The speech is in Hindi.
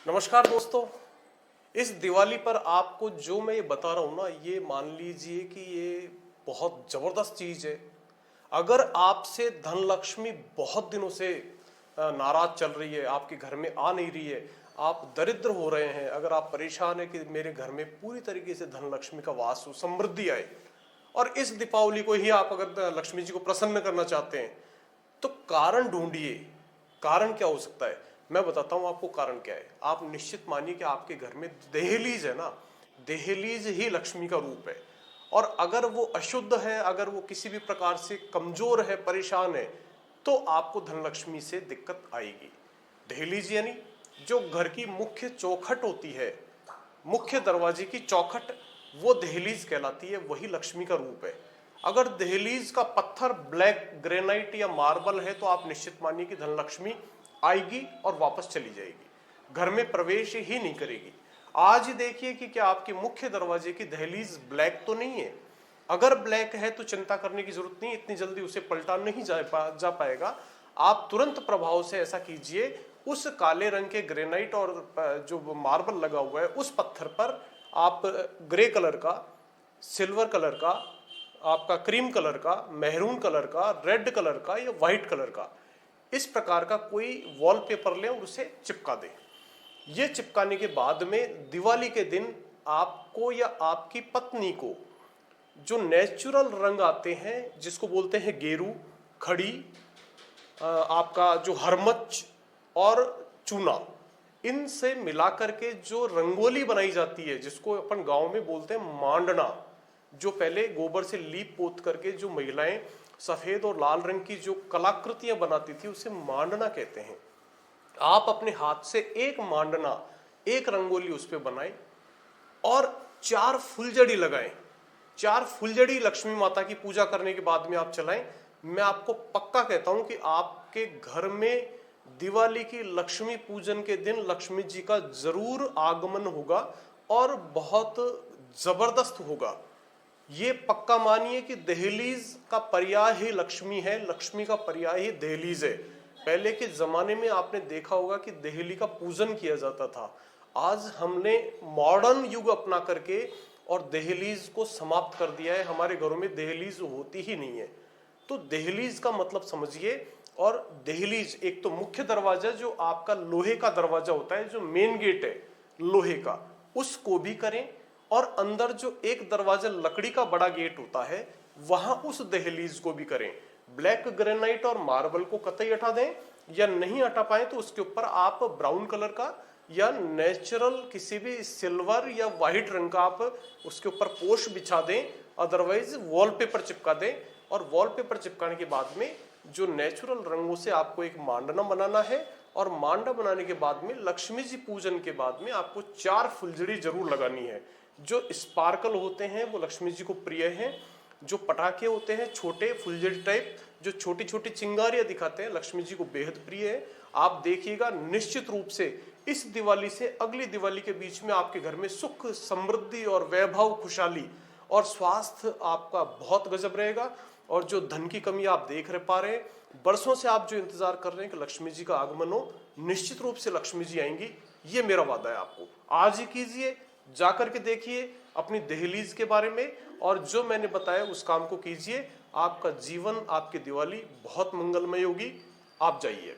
नमस्कार दोस्तों। इस दिवाली पर आपको जो मैं ये बता रहा हूं ना, ये मान लीजिए कि ये बहुत जबरदस्त चीज है। अगर आपसे धन लक्ष्मी बहुत दिनों से नाराज चल रही है, आपके घर में आ नहीं रही है, आप दरिद्र हो रहे हैं, अगर आप परेशान है कि मेरे घर में पूरी तरीके से धन लक्ष्मी का वास हो, समृद्धि आए, और इस दीपावली को ही आप अगर लक्ष्मी जी को प्रसन्न करना चाहते हैं, तो कारण ढूंढिए। कारण क्या हो सकता है, मैं बताता हूं आपको कारण क्या है। आप निश्चित मानिए कि आपके घर में दहलीज है ना, दहलीज ही लक्ष्मी का रूप है। और अगर वो अशुद्ध है, अगर वो किसी भी प्रकार से कमजोर है, परेशान है, तो आपको धन लक्ष्मी से दिक्कत आएगी। दहलीज यानी जो घर की मुख्य चौखट होती है, मुख्य दरवाजे की चौखट, वो दहलीज कहलाती है, वही लक्ष्मी का रूप है। अगर दहलीज का पत्थर ब्लैक ग्रेनाइट या मार्बल है, तो आप निश्चित मानिए कि धन लक्ष्मी आएगी और वापस चली जाएगी, घर में प्रवेश ही नहीं करेगी। आज ही देखिए कि क्या आपके मुख्य दरवाजे की दहलीज ब्लैक तो नहीं है। अगर ब्लैक है तो चिंता करने की जरूरत नहीं, इतनी जल्दी उसे पलटा नहीं जा पाएगा। आप तुरंत प्रभाव से ऐसा कीजिए, उस काले रंग के ग्रेनाइट और जो मार्बल लगा हुआ है उस पत्थर पर आप ग्रे कलर का, सिल्वर कलर का, आपका क्रीम कलर का, मेहरून कलर का, रेड कलर का या व्हाइट कलर का, इस प्रकार का कोई वॉलपेपर लें और उसे चिपका दें। ये चिपकाने के बाद में दिवाली के दिन आपको या आपकी पत्नी को जो नेचुरल रंग आते हैं, जिसको बोलते हैं गेरू, खड़ी, आपका जो हरमच और चूना, इनसे मिलाकर के जो रंगोली बनाई जाती है, जिसको अपन गांव में बोलते हैं मांडना, जो पहले गोबर से लीप पोत करके जो महिलाएं सफेद और लाल रंग की जो कलाकृतियां बनाती थी, उसे मांडना कहते हैं। आप अपने हाथ से एक मांडना, एक रंगोली उस पर बनाएं और 4 फुलझड़ी लगाएं। 4 फुलझड़ी लक्ष्मी माता की पूजा करने के बाद में आप चलाएं। मैं आपको पक्का कहता हूं कि आपके घर में दिवाली की लक्ष्मी पूजन के दिन लक्ष्मी जी का जरूर आगमन होगा और बहुत जबरदस्त होगा। ये पक्का मानिए कि दहलीज का पर्याय ही लक्ष्मी है, लक्ष्मी का पर्याय ही दहलीज है। पहले के जमाने में आपने देखा होगा कि दहली का पूजन किया जाता था। आज हमने मॉडर्न युग अपना करके और दहलीज को समाप्त कर दिया है, हमारे घरों में दहलीज होती ही नहीं है। तो दहलीज का मतलब समझिए। और दहलीज एक तो मुख्य दरवाजा जो आपका लोहे का दरवाजा होता है, जो मेन गेट है लोहे का, उसको भी करें, और अंदर जो एक दरवाजा लकड़ी का बड़ा गेट होता है, वहां उस दहलीज को भी करें। ब्लैक ग्रेनाइट और मार्बल को कतई हटा दें, या नहीं हटा पाए तो उसके ऊपर आप ब्राउन कलर का या नेचुरल किसी भी सिल्वर या व्हाइट रंग का आप उसके ऊपर पोश बिछा दें, अदरवाइज वॉलपेपर चिपका दें। और वॉलपेपर चिपकाने के बाद में जो नेचुरल रंगों से आपको एक मांडना बनाना है, और मांडा बनाने के बाद में लक्ष्मी जी पूजन के बाद में आपको 4 फुलझड़ी जरूर लगानी है। जो स्पार्कल होते हैं वो लक्ष्मी जी को प्रिय हैं। जो पटाखे होते हैं छोटे फुलझड़ी टाइप, जो छोटी छोटी चिंगारियां दिखाते हैं, लक्ष्मी जी को बेहद प्रिय है। आप देखिएगा निश्चित रूप से इस दिवाली से अगली दिवाली के बीच में आपके घर में सुख, समृद्धि और वैभव, खुशहाली और स्वास्थ्य आपका बहुत गजब रहेगा। और जो धन की कमी आप देख रहे पा रहे हैं, बरसों से आप जो इंतजार कर रहे हैं कि लक्ष्मी जी का आगमन हो, निश्चित रूप से लक्ष्मी जी आएंगी, ये मेरा वादा है। आपको आज ही कीजिए, जाकर के देखिए अपनी दहलीज के बारे में, और जो मैंने बताया उस काम को कीजिए। आपका जीवन, आपकी दिवाली बहुत मंगलमय होगी। आप जाइए।